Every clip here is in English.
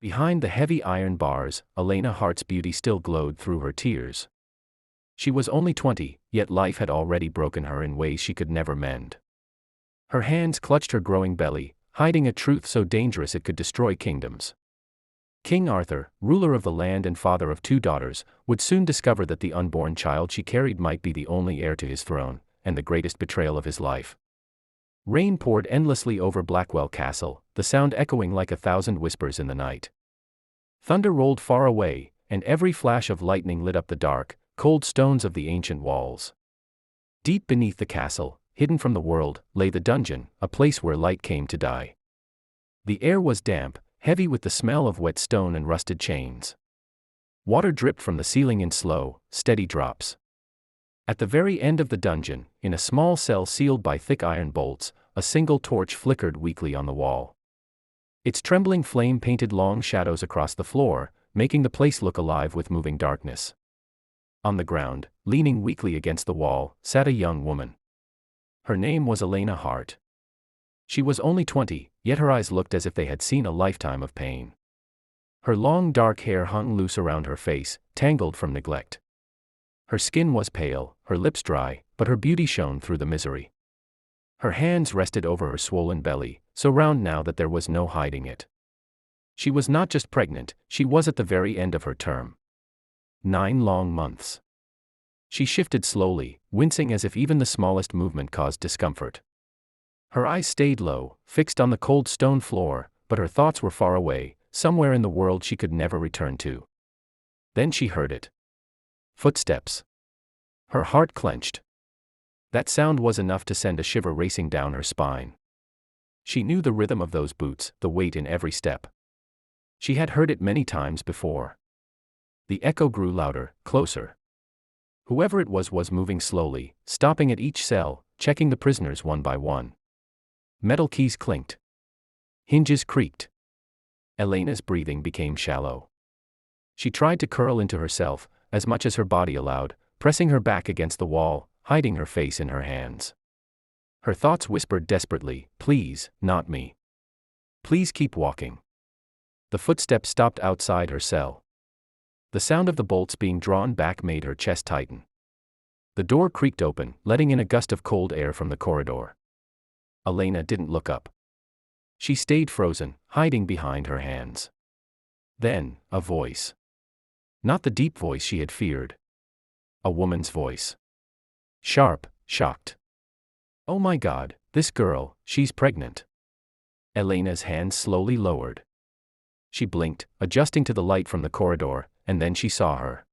Behind the heavy iron bars, Elena Hart's beauty still glowed through her tears. She was only 20, yet life had already broken her in ways she could never mend. Her hands clutched her growing belly, hiding a truth so dangerous it could destroy kingdoms. King Arthur, ruler of the land and father of 2 daughters, would soon discover that the unborn child she carried might be the only heir to his throne, and the greatest betrayal of his life. Rain poured endlessly over Blackwell Castle, the sound echoing like 1,000 whispers in the night. Thunder rolled far away, and every flash of lightning lit up the dark, cold stones of the ancient walls. Deep beneath the castle, hidden from the world, lay the dungeon, a place where light came to die. The air was damp, heavy with the smell of wet stone and rusted chains. Water dripped from the ceiling in slow, steady drops. At the very end of the dungeon, in a small cell sealed by thick iron bolts, a single torch flickered weakly on the wall. Its trembling flame painted long shadows across the floor, making the place look alive with moving darkness. On the ground, leaning weakly against the wall, sat a young woman. Her name was Elena Hart. She was only 20, yet her eyes looked as if they had seen a lifetime of pain. Her long dark hair hung loose around her face, tangled from neglect. Her skin was pale, her lips dry, but her beauty shone through the misery. Her hands rested over her swollen belly, so round now that there was no hiding it. She was not just pregnant, she was at the very end of her term. 9 long months. She shifted slowly, wincing as if even the smallest movement caused discomfort. Her eyes stayed low, fixed on the cold stone floor, but her thoughts were far away, somewhere in the world she could never return to. Then she heard it. Footsteps. Her heart clenched. That sound was enough to send a shiver racing down her spine. She knew the rhythm of those boots, the weight in every step. She had heard it many times before. The echo grew louder, closer. Whoever it was moving slowly, stopping at each cell, checking the prisoners one by one. Metal keys clinked. Hinges creaked. Elena's breathing became shallow. She tried to curl into herself, as much as her body allowed, pressing her back against the wall, hiding her face in her hands. Her thoughts whispered desperately, "Please, not me. Please keep walking." The footsteps stopped outside her cell. The sound of the bolts being drawn back made her chest tighten. The door creaked open, letting in a gust of cold air from the corridor. Elena didn't look up. She stayed frozen, hiding behind her hands. Then, a voice. Not the deep voice she had feared. A woman's voice. Sharp, shocked. "Oh my God, this girl, she's pregnant." Elena's hands slowly lowered. She blinked, adjusting to the light from the corridor, and then she saw her.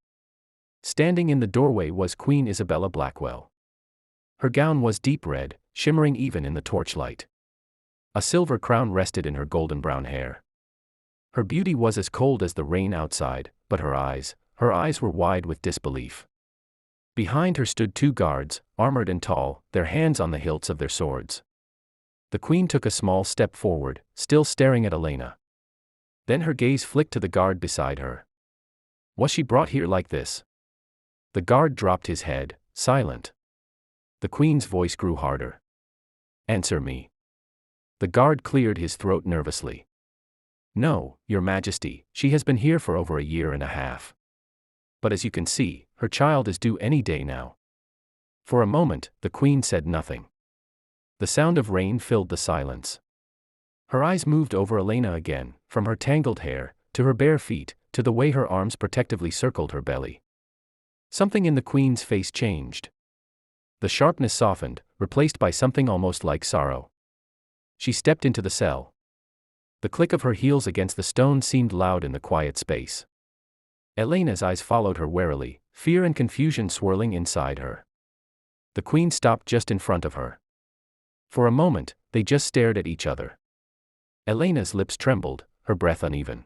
Standing in the doorway was Queen Isabella Blackwell. Her gown was deep red, shimmering even in the torchlight. A silver crown rested in her golden brown hair. Her beauty was as cold as the rain outside, but her eyes were wide with disbelief. Behind her stood 2 guards, armored and tall, their hands on the hilts of their swords. The queen took a small step forward, still staring at Elena. Then her gaze flicked to the guard beside her. Was she brought here like this? The guard dropped his head, silent. The queen's voice grew harder. "Answer me." The guard cleared his throat nervously. "No, Your Majesty, she has been here for over a year and a half. But as you can see, her child is due any day now." For a moment, the queen said nothing. The sound of rain filled the silence. Her eyes moved over Elena again, from her tangled hair, to her bare feet, to the way her arms protectively circled her belly. Something in the queen's face changed. The sharpness softened, replaced by something almost like sorrow. She stepped into the cell. The click of her heels against the stone seemed loud in the quiet space. Elena's eyes followed her warily, fear and confusion swirling inside her. The queen stopped just in front of her. For a moment, they just stared at each other. Elena's lips trembled, her breath uneven.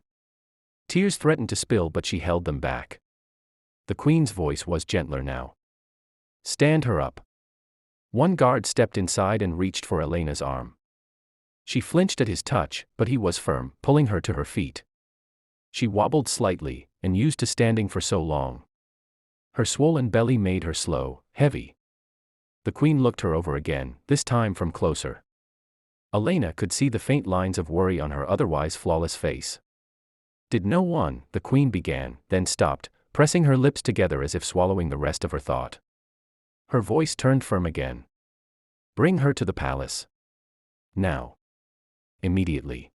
Tears threatened to spill, but she held them back. The queen's voice was gentler now. "Stand her up." One guard stepped inside and reached for Elena's arm. She flinched at his touch, but he was firm, pulling her to her feet. She wobbled slightly, unused to standing for so long. Her swollen belly made her slow, heavy. The queen looked her over again, this time from closer. Elena could see the faint lines of worry on her otherwise flawless face. Did no one, the queen began, then stopped, pressing her lips together as if swallowing the rest of her thought. Her voice turned firm again. Bring her to the palace. Now. Immediately.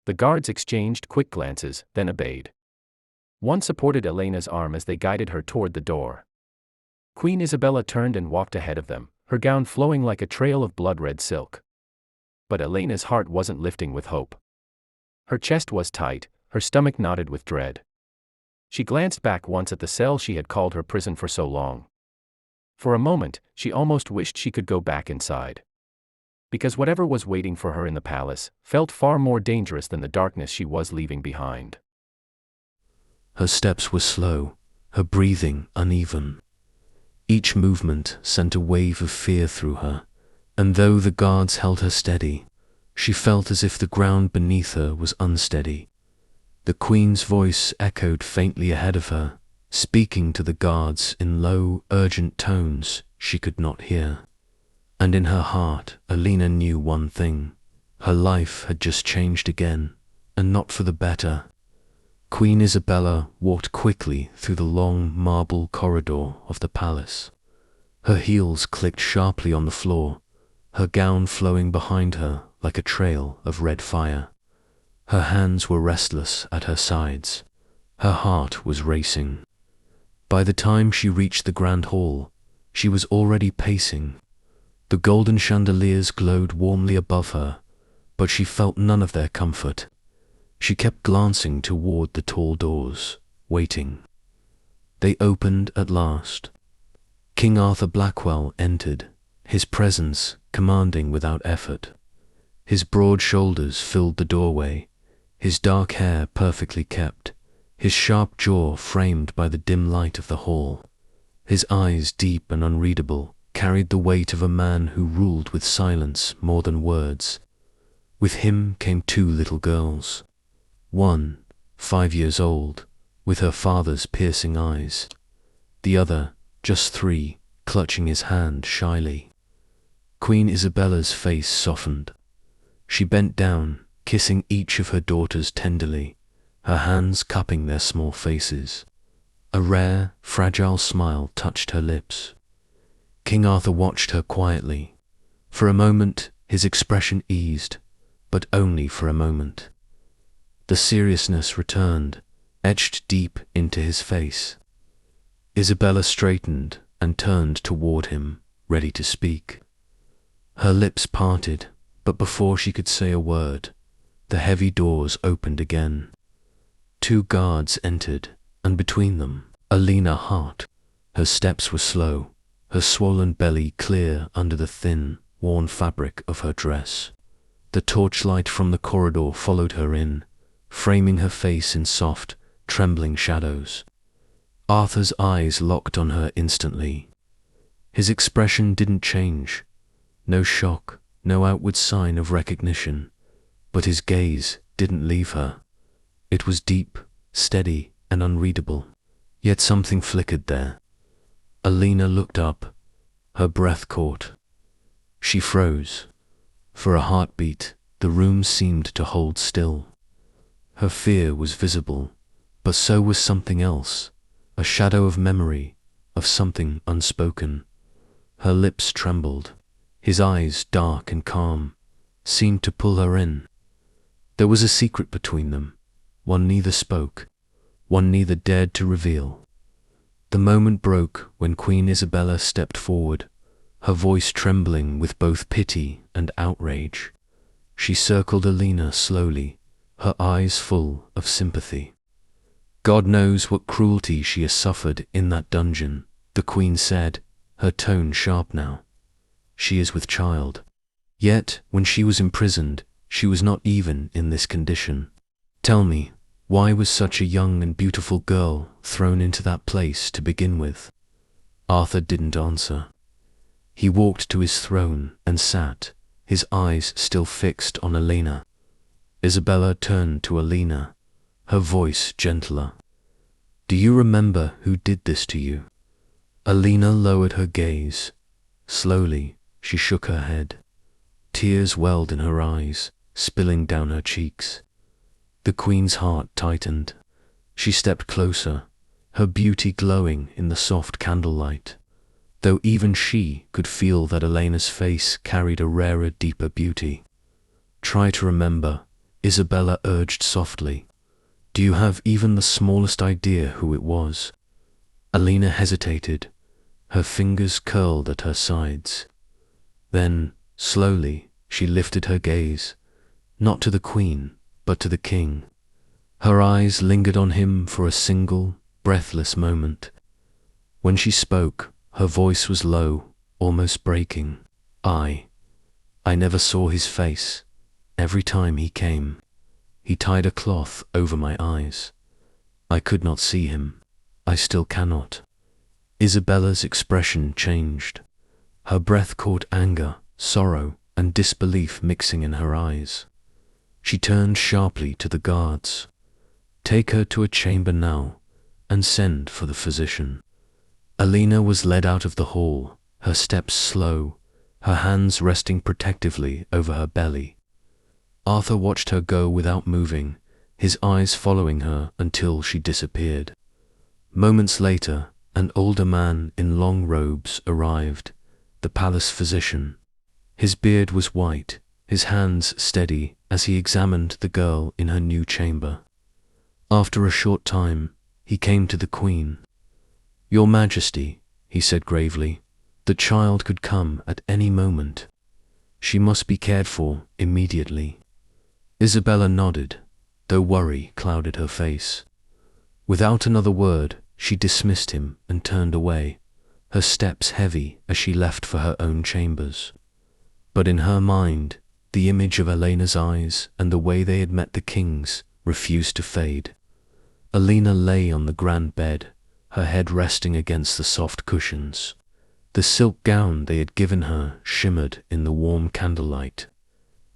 The guards exchanged quick glances, then obeyed. One supported Elena's arm as they guided her toward the door. Queen Isabella turned and walked ahead of them, her gown flowing like a trail of blood-red silk. But Elena's heart wasn't lifting with hope. Her chest was tight, her stomach knotted with dread. She glanced back once at the cell she had called her prison for so long. For a moment, she almost wished she could go back inside. Because whatever was waiting for her in the palace felt far more dangerous than the darkness she was leaving behind. Her steps were slow, her breathing uneven. Each movement sent a wave of fear through her, and though the guards held her steady, she felt as if the ground beneath her was unsteady. The queen's voice echoed faintly ahead of her, speaking to the guards in low, urgent tones she could not hear. And in her heart, Elena knew one thing. Her life had just changed again, and not for the better. Queen Isabella walked quickly through the long marble corridor of the palace. Her heels clicked sharply on the floor, her gown flowing behind her like a trail of red fire. Her hands were restless at her sides. Her heart was racing. By the time she reached the grand hall, she was already pacing. The golden chandeliers glowed warmly above her, but she felt none of their comfort. She kept glancing toward the tall doors, waiting. They opened at last. King Arthur Blackwell entered, his presence commanding without effort. His broad shoulders filled the doorway, his dark hair perfectly kept, his sharp jaw framed by the dim light of the hall. His eyes, deep and unreadable, carried the weight of a man who ruled with silence more than words. With him came two little girls. One, 5 years old, with her father's piercing eyes. The other, just 3, clutching his hand shyly. Queen Isabella's face softened. She bent down, kissing each of her daughters tenderly, her hands cupping their small faces. A rare, fragile smile touched her lips. King Arthur watched her quietly. For a moment, his expression eased, but only for a moment. The seriousness returned, etched deep into his face. Isabella straightened and turned toward him, ready to speak. Her lips parted, but before she could say a word, the heavy doors opened again. 2 guards entered, and between them, Elena Hart. Her steps were slow, her swollen belly clear under the thin, worn fabric of her dress. The torchlight from the corridor followed her in, framing her face in soft, trembling shadows. Arthur's eyes locked on her instantly. His expression didn't change. No shock, no outward sign of recognition. But his gaze didn't leave her. It was deep, steady, and unreadable. Yet something flickered there. Elena looked up, her breath caught. She froze. For a heartbeat, the room seemed to hold still. Her fear was visible, but so was something else, a shadow of memory, of something unspoken. Her lips trembled. His eyes, dark and calm, seemed to pull her in. There was a secret between them, one neither spoke, one neither dared to reveal. The moment broke when Queen Isabella stepped forward, her voice trembling with both pity and outrage. She circled Elena slowly, her eyes full of sympathy. God knows what cruelty she has suffered in that dungeon, the queen said, her tone sharp now. She is with child. Yet, when she was imprisoned, she was not even in this condition. Tell me, why was such a young and beautiful girl thrown into that place to begin with? Arthur didn't answer. He walked to his throne and sat, his eyes still fixed on Elena. Isabella turned to Elena, her voice gentler. Do you remember who did this to you? Elena lowered her gaze. Slowly, she shook her head. Tears welled in her eyes, spilling down her cheeks. The queen's heart tightened. She stepped closer, her beauty glowing in the soft candlelight, though even she could feel that Elena's face carried a rarer, deeper beauty. "Try to remember," Isabella urged softly. "Do you have even the smallest idea who it was?" Elena hesitated, her fingers curled at her sides. Then, slowly, she lifted her gaze, not to the queen, but to the king. Her eyes lingered on him for a single, breathless moment. When she spoke, her voice was low, almost breaking. I never saw his face. Every time he came, he tied a cloth over my eyes. I could not see him. I still cannot." Isabella's expression changed. Her breath caught anger, sorrow, and disbelief mixing in her eyes. She turned sharply to the guards. "Take her to a chamber now, and send for the physician." Elena was led out of the hall, her steps slow, her hands resting protectively over her belly. Arthur watched her go without moving, his eyes following her until she disappeared. Moments later, an older man in long robes arrived, the palace physician. His beard was white, his hands steady as he examined the girl in her new chamber. After a short time, he came to the queen. "Your Majesty," he said gravely, "the child could come at any moment. She must be cared for immediately." Isabella nodded, though worry clouded her face. Without another word, she dismissed him and turned away, her steps heavy as she left for her own chambers. But in her mind, the image of Elena's eyes and the way they had met the king's refused to fade. Elena lay on the grand bed, her head resting against the soft cushions. The silk gown they had given her shimmered in the warm candlelight.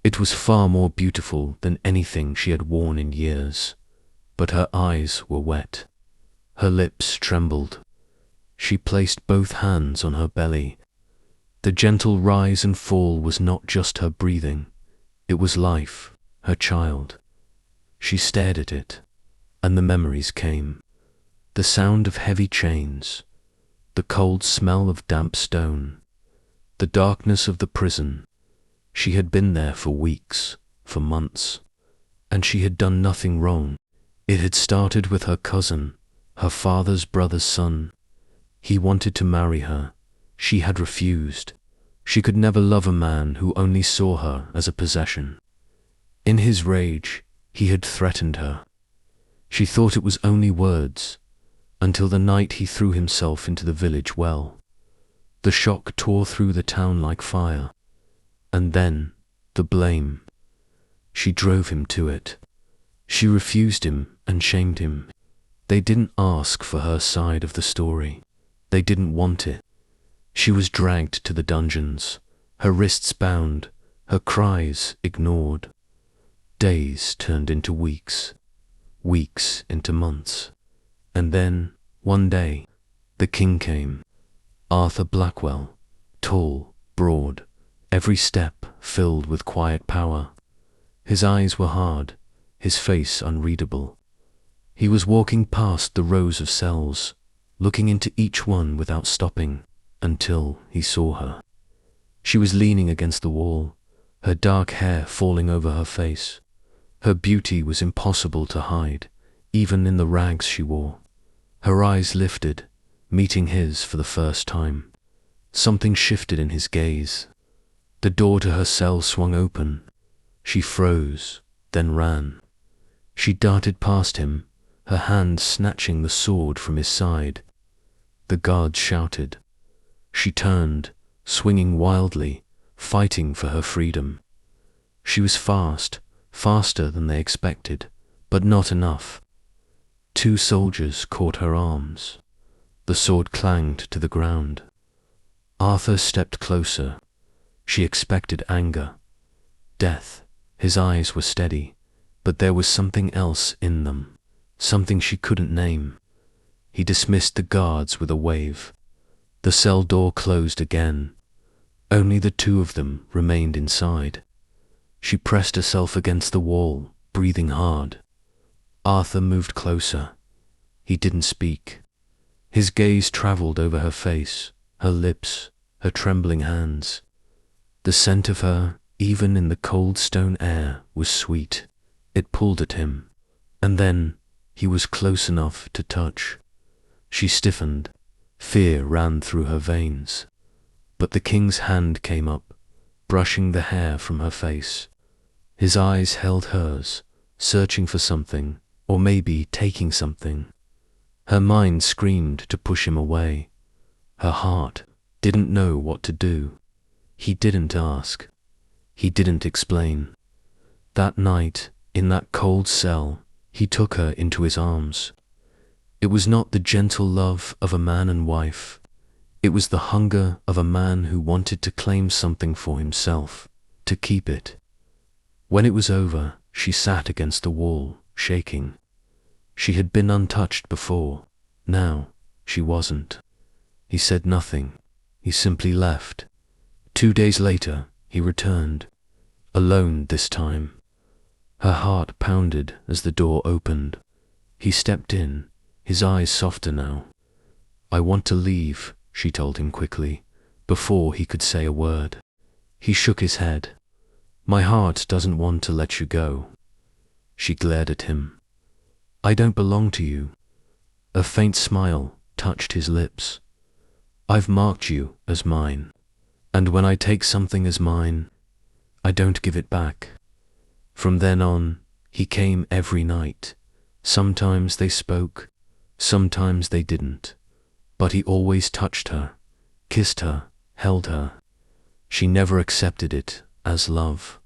It was far more beautiful than anything she had worn in years, but her eyes were wet. Her lips trembled. She placed both hands on her belly. The gentle rise and fall was not just her breathing. It was life, her child. She stared at it, and the memories came. The sound of heavy chains, the cold smell of damp stone, the darkness of the prison. She had been there for weeks, for months, and she had done nothing wrong. It had started with her cousin, her father's brother's son. He wanted to marry her. She had refused. She could never love a man who only saw her as a possession. In his rage, he had threatened her. She thought it was only words, until the night he threw himself into the village well. The shock tore through the town like fire. And then, the blame. She drove him to it. She refused him and shamed him. They didn't ask for her side of the story. They didn't want it. She was dragged to the dungeons, her wrists bound, her cries ignored. Days turned into weeks, weeks into months. And then, one day, the king came. Arthur Blackwell, tall, broad, every step filled with quiet power. His eyes were hard, his face unreadable. He was walking past the rows of cells, looking into each one without stopping, until he saw her. She was leaning against the wall, her dark hair falling over her face. Her beauty was impossible to hide, even in the rags she wore. Her eyes lifted, meeting his for the first time. Something shifted in his gaze. The door to her cell swung open. She froze, then ran. She darted past him, her hand snatching the sword from his side. The guards shouted. She turned, swinging wildly, fighting for her freedom. She was fast, faster than they expected, but not enough. 2 soldiers caught her arms. The sword clanged to the ground. Arthur stepped closer. She expected anger, death. His eyes were steady, but there was something else in them, something she couldn't name. He dismissed the guards with a wave. The cell door closed again. Only the 2 of them remained inside. She pressed herself against the wall, breathing hard. Arthur moved closer. He didn't speak. His gaze traveled over her face, her lips, her trembling hands. The scent of her, even in the cold stone air, was sweet. It pulled at him. And then he was close enough to touch. She stiffened. Fear ran through her veins. But the king's hand came up, brushing the hair from her face. His eyes held hers, searching for something, or maybe taking something. Her mind screamed to push him away. Her heart didn't know what to do. He didn't ask. He didn't explain. That night, in that cold cell, he took her into his arms. It was not the gentle love of a man and wife. It was the hunger of a man who wanted to claim something for himself, to keep it. When it was over, she sat against the wall, shaking. She had been untouched before. Now, she wasn't. He said nothing. He simply left. 2 days later, he returned. Alone this time. Her heart pounded as the door opened. He stepped in, his eyes softer now. "I want to leave," she told him quickly, before he could say a word. He shook his head. "My heart doesn't want to let you go." She glared at him. "I don't belong to you." A faint smile touched his lips. "I've marked you as mine. And when I take something as mine, I don't give it back." From then on, he came every night. Sometimes they spoke, sometimes they didn't. But he always touched her, kissed her, held her. She never accepted it as love.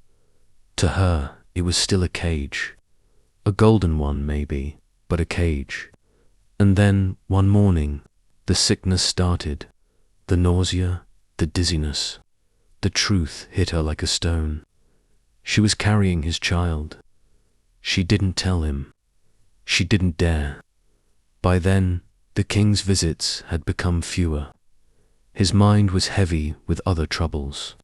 To her, it was still a cage. A golden one, maybe, but a cage. And then, one morning, the sickness started. The nausea, the dizziness. The truth hit her like a stone. She was carrying his child. She didn't tell him. She didn't dare. By then, the king's visits had become fewer. His mind was heavy with other troubles.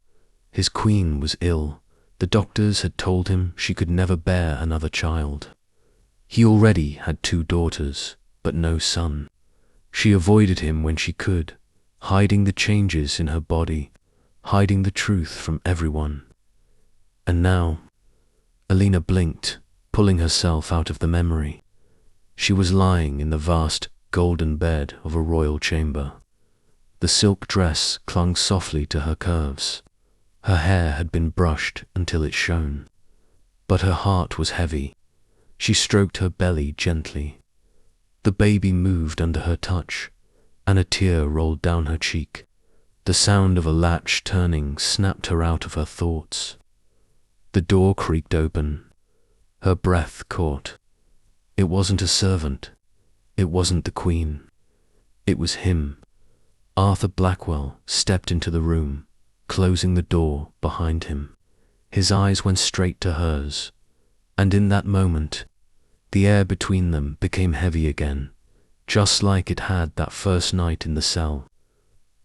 His queen was ill. The doctors had told him she could never bear another child. He already had 2 daughters, but no son. She avoided him when she could, hiding the changes in her body, hiding the truth from everyone. And now, Elena blinked, pulling herself out of the memory. She was lying in the vast golden bed of a royal chamber. The silk dress clung softly to her curves. Her hair had been brushed until it shone. But her heart was heavy. She stroked her belly gently. The baby moved under her touch, and a tear rolled down her cheek. The sound of a latch turning snapped her out of her thoughts. The door creaked open. Her breath caught. It wasn't a servant. It wasn't the Queen. It was him. Arthur Blackwell stepped into the room, closing the door behind him. His eyes went straight to hers, and in that moment, the air between them became heavy again, just like it had that first night in the cell.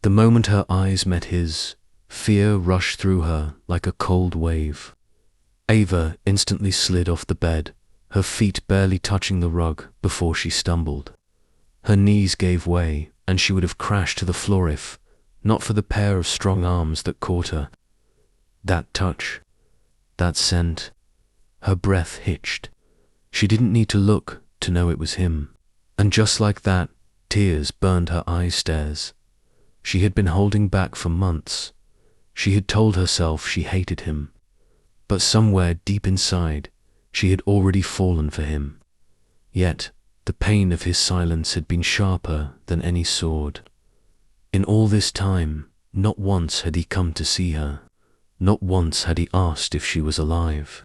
The moment her eyes met his, fear rushed through her like a cold wave. Ava instantly slid off the bed, her feet barely touching the rug before she stumbled. Her knees gave way, and she would have crashed to the floor if not for the pair of strong arms that caught her. That touch, that scent, her breath hitched. She didn't need to look to know it was him. And just like that, tears burned her eye stares. She had been holding back for months. She had told herself she hated him. But somewhere deep inside, she had already fallen for him. Yet, the pain of his silence had been sharper than any sword. In all this time, not once had he come to see her. Not once had he asked if she was alive.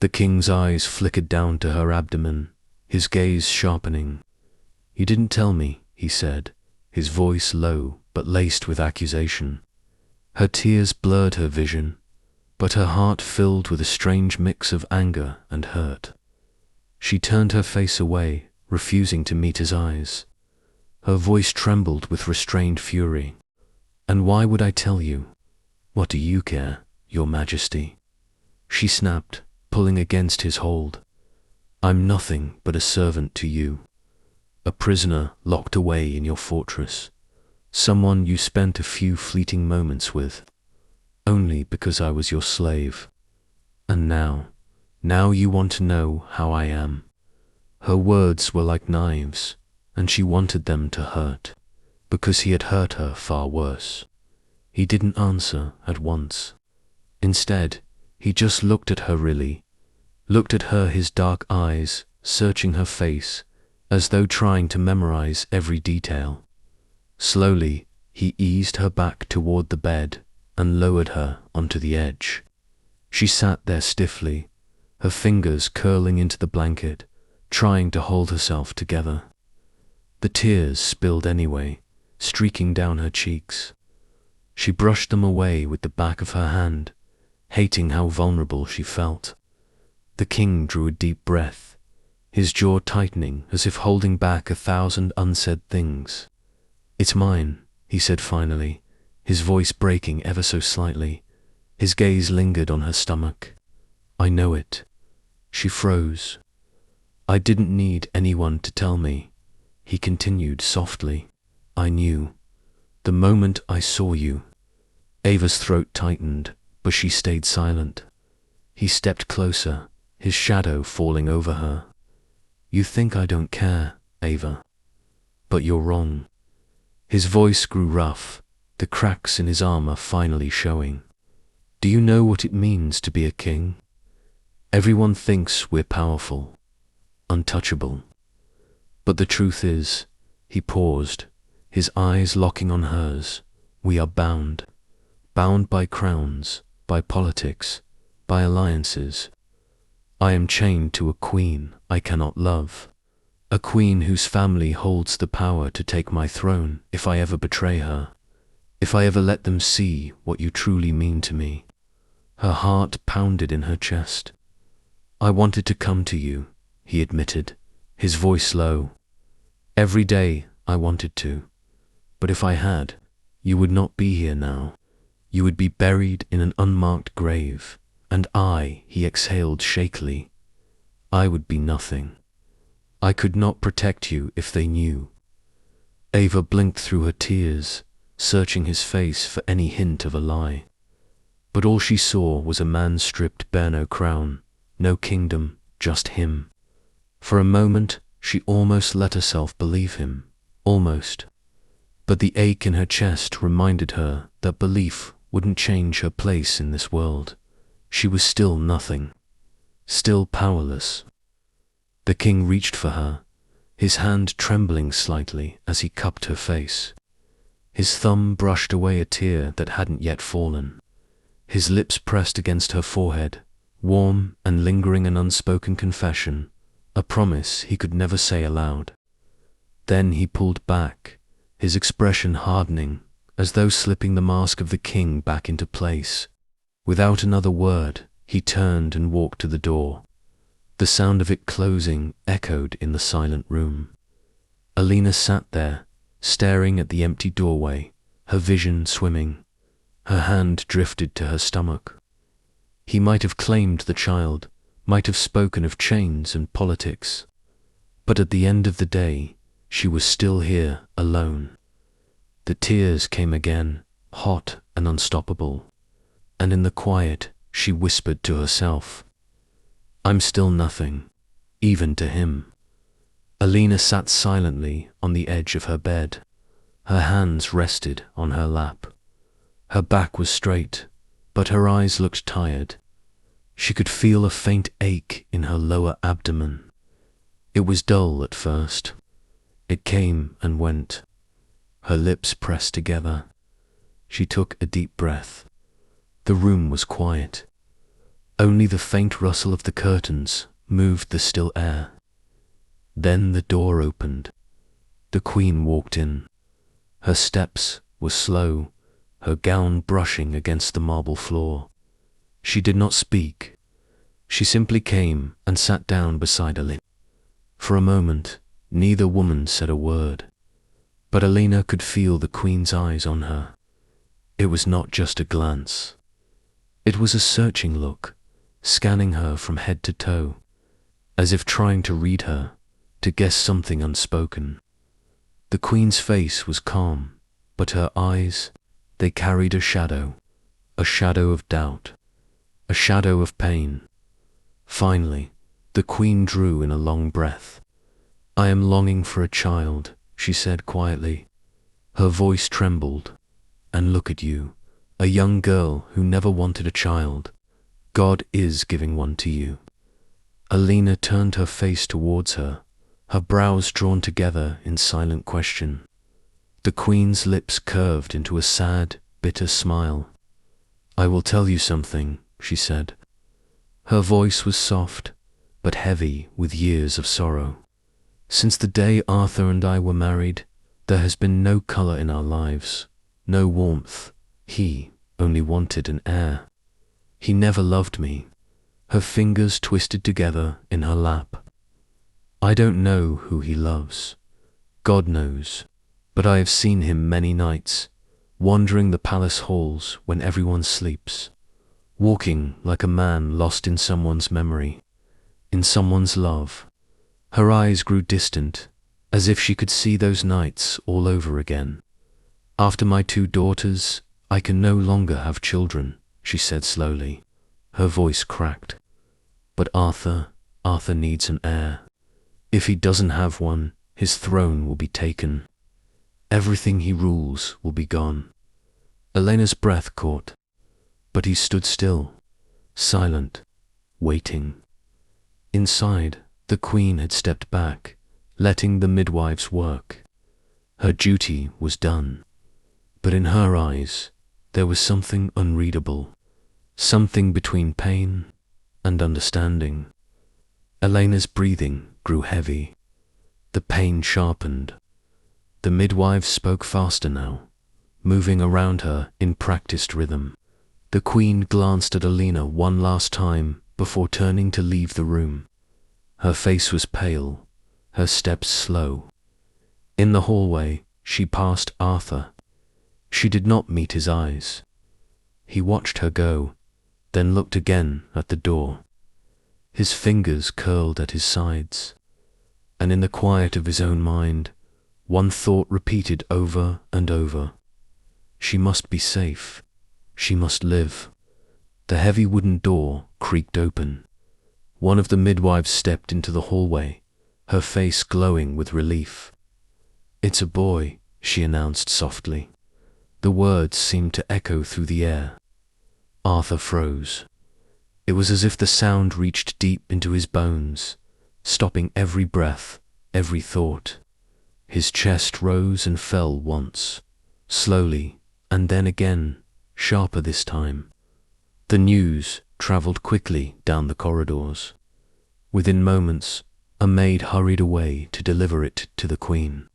The king's eyes flickered down to her abdomen, his gaze sharpening. "You didn't tell me," he said, his voice low but laced with accusation. Her tears blurred her vision, but her heart filled with a strange mix of anger and hurt. She turned her face away, refusing to meet his eyes. Her voice trembled with restrained fury. "And why would I tell you? What do you care, Your Majesty?" She snapped, pulling against his hold. I'm nothing but a servant to you, a prisoner locked away in your fortress, someone you spent a few fleeting moments with, only because I was your slave. And now you want to know how I am." Her words were like knives, and she wanted them to hurt, because he had hurt her far worse. He didn't answer at once. Instead, he just looked at her looked at her, his dark eyes searching her face, as though trying to memorize every detail. Slowly, he eased her back toward the bed and lowered her onto the edge. She sat there stiffly, her fingers curling into the blanket, trying to hold herself together. The tears spilled anyway, streaking down her cheeks. She brushed them away with the back of her hand, hating how vulnerable she felt. The king drew a deep breath, his jaw tightening as if holding back 1,000 unsaid things. "It's mine," he said finally, his voice breaking ever so slightly. His gaze lingered on her stomach. "I know it." She froze. "I didn't need anyone to tell me," he continued softly. "I knew. The moment I saw you." Ava's throat tightened, but she stayed silent. He stepped closer, his shadow falling over her. "You think I don't care, Ava. But you're wrong." His voice grew rough, the cracks in his armor finally showing. "Do you know what it means to be a king? Everyone thinks we're powerful, untouchable. But the truth is," he paused, his eyes locking on hers, "we are bound. Bound by crowns, by politics, by alliances. I am chained to a queen I cannot love, a queen whose family holds the power to take my throne if I ever betray her, if I ever let them see what you truly mean to me." Her heart pounded in her chest. "I wanted to come to you," he admitted, his voice low. "Every day I wanted to. But if I had, you would not be here now. You would be buried in an unmarked grave, and he exhaled shakily, I would be nothing. I could not protect you if they knew." Ava blinked through her tears, searching his face for any hint of a lie. But all she saw was a man stripped bare, no crown, no kingdom, just him. For a moment, she almost let herself believe him, almost. But the ache in her chest reminded her that belief wouldn't change her place in this world. She was still nothing, still powerless. The king reached for her, his hand trembling slightly as he cupped her face. His thumb brushed away a tear that hadn't yet fallen. His lips pressed against her forehead, warm and lingering, an unspoken confession, a promise he could never say aloud. Then he pulled back, his expression hardening, as though slipping the mask of the king back into place. Without another word, he turned and walked to the door. The sound of it closing echoed in the silent room. Elena sat there, staring at the empty doorway, her vision swimming. Her hand drifted to her stomach. He might have claimed the child, might have spoken of chains and politics. But at the end of the day, she was still here, alone. The tears came again, hot and unstoppable. And in the quiet, she whispered to herself, "I'm still nothing, even to him." Elena sat silently on the edge of her bed. Her hands rested on her lap. Her back was straight, but her eyes looked tired. She could feel a faint ache in her lower abdomen. It was dull at first. It came and went. Her lips pressed together. She took a deep breath. The room was quiet. Only the faint rustle of the curtains moved the still air. Then the door opened. The queen walked in. Her steps were slow, her gown brushing against the marble floor. She did not speak. She simply came and sat down beside Elena. For a moment, neither woman said a word. But Elena could feel the queen's eyes on her. It was not just a glance. It was a searching look, scanning her from head to toe. as if trying to read her, to guess something unspoken. The queen's face was calm, but her eyes, they carried a shadow of doubt, a shadow of pain. Finally, the queen drew in a long breath. "I am longing for a child," she said quietly. Her voice trembled. "And look at you, a young girl who never wanted a child. God is giving one to you." Elena turned her face towards her, her brows drawn together in silent question. The queen's lips curved into a sad, bitter smile. "I will tell you something," she said. Her voice was soft, but heavy with years of sorrow. "Since the day Arthur and I were married, there has been no color in our lives, no warmth. He only wanted an heir. He never loved me." Her fingers twisted together in her lap. "I don't know who he loves. God knows. But I have seen him many nights, wandering the palace halls when everyone sleeps, walking like a man lost in someone's memory, in someone's love." Her eyes grew distant, as if she could see those nights all over again. "After my 2 daughters, I can no longer have children," she said slowly. Her voice cracked. "But Arthur needs an heir. If he doesn't have one, his throne will be taken. Everything he rules will be gone." Elena's breath caught, but he stood still, silent, waiting. Inside, the queen had stepped back, letting the midwives work. Her duty was done, but in her eyes there was something unreadable, something between pain and understanding. Elena's breathing grew heavy. The pain sharpened. The midwives spoke faster now, moving around her in practiced rhythm. The queen glanced at Elena one last time before turning to leave the room. Her face was pale, her steps slow. In the hallway, she passed Arthur. She did not meet his eyes. He watched her go, then looked again at the door. His fingers curled at his sides, and in the quiet of his own mind, one thought repeated over and over. She must be safe. She must live. The heavy wooden door creaked open. One of the midwives stepped into the hallway, her face glowing with relief. "It's a boy," she announced softly. The words seemed to echo through the air. Arthur froze. It was as if the sound reached deep into his bones, stopping every breath, every thought. His chest rose and fell once, slowly, and then again, sharper this time. The news traveled quickly down the corridors. Within moments, a maid hurried away to deliver it to the queen.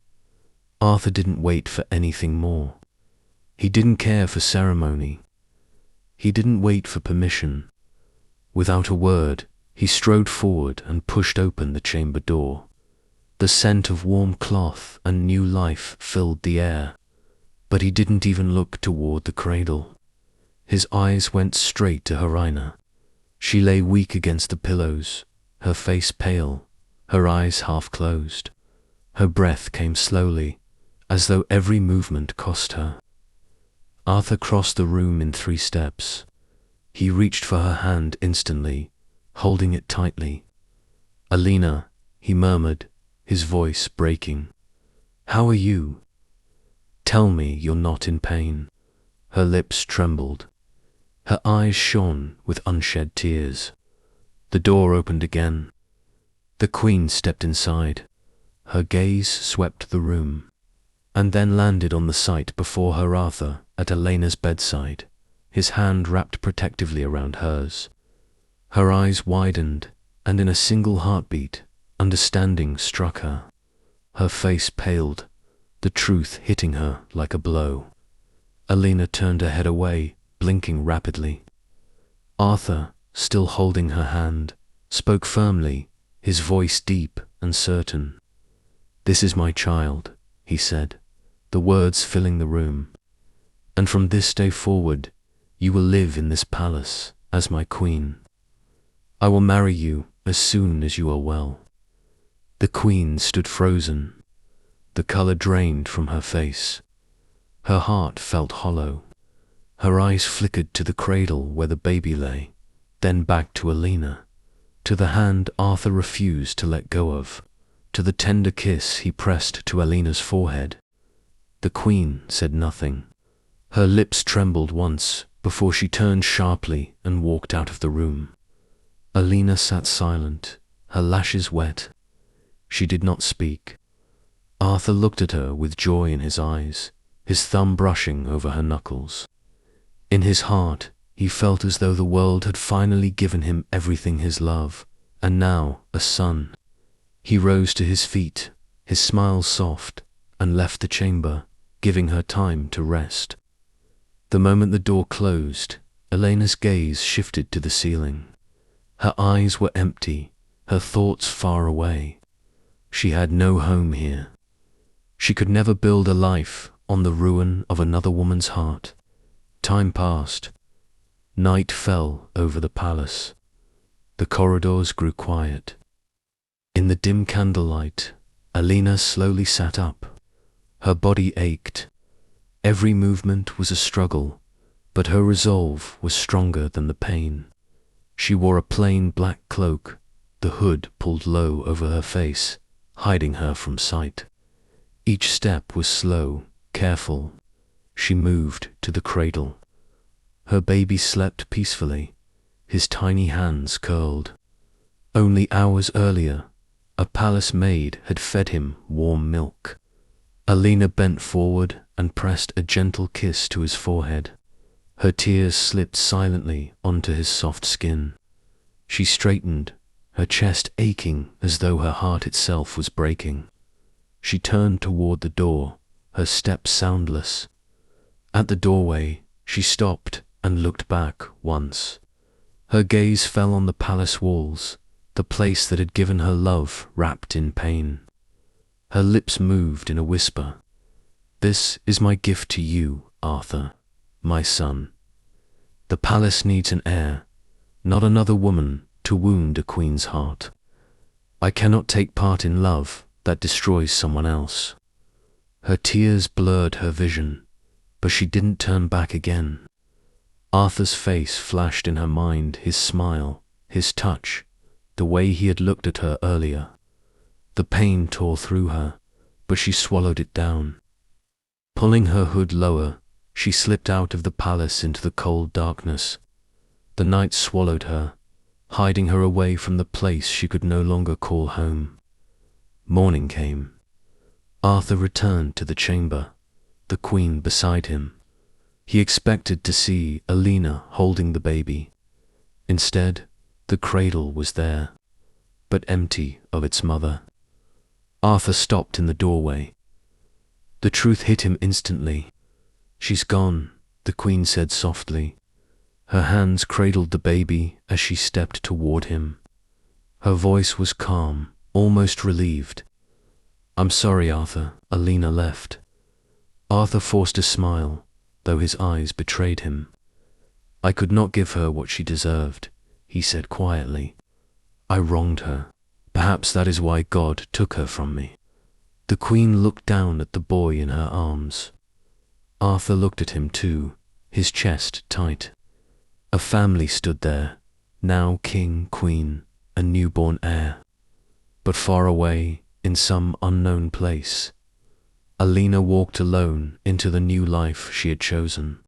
Arthur didn't wait for anything more. He didn't care for ceremony. He didn't wait for permission. Without a word, he strode forward and pushed open the chamber door. The scent of warm cloth and new life filled the air, but he didn't even look toward the cradle. His eyes went straight to Helena. She lay weak against the pillows, her face pale, her eyes half closed. Her breath came slowly, as though every movement cost her. Arthur crossed the room in 3 steps. He reached for her hand instantly, holding it tightly. "Elena," he murmured, his voice breaking. "How are you? Tell me you're not in pain." Her lips trembled. Her eyes shone with unshed tears. The door opened again. The queen stepped inside. Her gaze swept the room, and then landed on the sight before her Arthur at Elena's bedside, his hand wrapped protectively around hers. Her eyes widened, and in a single heartbeat, understanding struck her. Her face paled, the truth hitting her like a blow. Elena turned her head away, blinking rapidly. Arthur, still holding her hand, spoke firmly, his voice deep and certain. "This is my child," he said, the words filling the room. "And from this day forward, you will live in this palace as my queen. I will marry you as soon as you are well." The queen stood frozen. The color drained from her face. Her heart felt hollow. Her eyes flickered to the cradle where the baby lay, then back to Elena, to the hand Arthur refused to let go of, to the tender kiss he pressed to Elena's forehead. The queen said nothing. Her lips trembled once before she turned sharply and walked out of the room. Elena sat silent, her lashes wet. She did not speak. Arthur looked at her with joy in his eyes, his thumb brushing over her knuckles. In his heart, he felt as though the world had finally given him everything his love, and now a son. He rose to his feet, his smile soft, and left the chamber, giving her time to rest. The moment the door closed, Elena's gaze shifted to the ceiling. Her eyes were empty, her thoughts far away. She had no home here. She could never build a life on the ruin of another woman's heart. Time passed. Night fell over the palace. The corridors grew quiet. In the dim candlelight, Elena slowly sat up. Her body ached. Every movement was a struggle, but her resolve was stronger than the pain. She wore a plain black cloak, the hood pulled low over her face, hiding her from sight. Each step was slow, careful. She moved to the cradle. Her baby slept peacefully, his tiny hands curled. Only hours earlier, a palace maid had fed him warm milk. Elena bent forward and pressed a gentle kiss to his forehead. Her tears slipped silently onto his soft skin. She straightened, her chest aching as though her heart itself was breaking. She turned toward the door, her steps soundless. At the doorway, she stopped and looked back once. Her gaze fell on the palace walls, the place that had given her love wrapped in pain. Her lips moved in a whisper. "This is my gift to you, Arthur, my son. The palace needs an heir, not another woman to wound a queen's heart. I cannot take part in love that destroys someone else." Her tears blurred her vision, but she didn't turn back again. Arthur's face flashed in her mind, his smile, his touch, the way he had looked at her earlier. The pain tore through her, but she swallowed it down. Pulling her hood lower, she slipped out of the palace into the cold darkness. The night swallowed her, hiding her away from the place she could no longer call home. Morning came. Arthur returned to the chamber, the queen beside him. He expected to see Elena holding the baby. Instead, the cradle was there, but empty of its mother. Arthur stopped in the doorway. The truth hit him instantly. "She's gone," the queen said softly. Her hands cradled the baby as she stepped toward him. Her voice was calm, almost relieved. "I'm sorry, Arthur," Elena left. Arthur forced a smile, though his eyes betrayed him. "I could not give her what she deserved," he said quietly. "I wronged her. Perhaps that is why God took her from me." The queen looked down at the boy in her arms. Arthur looked at him too, his chest tight. A family stood there, now king, queen, a newborn heir. But far away, in some unknown place, Elena walked alone into the new life she had chosen.